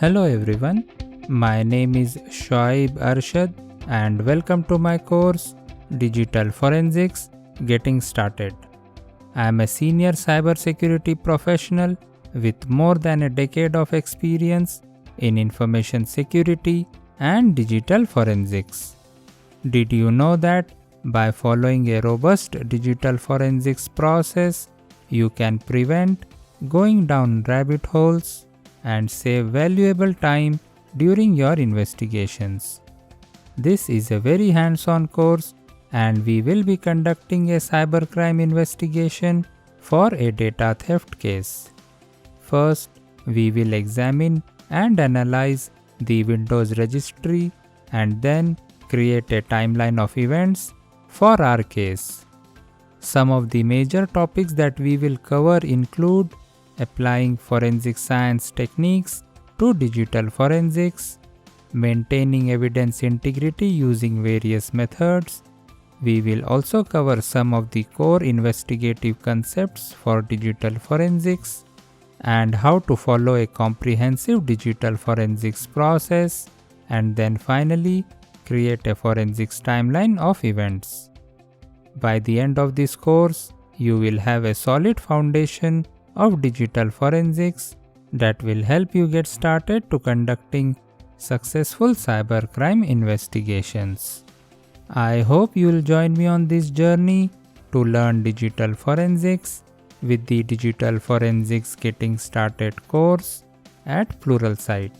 Hello everyone, my name is Shoaib Arshad and welcome to my course Digital Forensics Getting Started. I am a senior cybersecurity professional with more than a decade of experience in information security and digital forensics. Did you know that by following a robust digital forensics process, you can prevent going down rabbit holes and save valuable time during your investigations? This is a very hands-on course and we will be conducting a cybercrime investigation for a data theft case. First, we will examine and analyze the Windows registry and then create a timeline of events for our case. Some of the major topics that we will cover include applying forensic science techniques to digital forensics, maintaining evidence integrity using various methods. We will also cover some of the core investigative concepts for digital forensics and how to follow a comprehensive digital forensics process, and then finally create a forensics timeline of events. By the end of this course, you will have a solid foundation of digital forensics that will help you get started to conducting successful cybercrime investigations. I hope you will join me on this journey to learn digital forensics with the Digital Forensics Getting Started course at Pluralsight.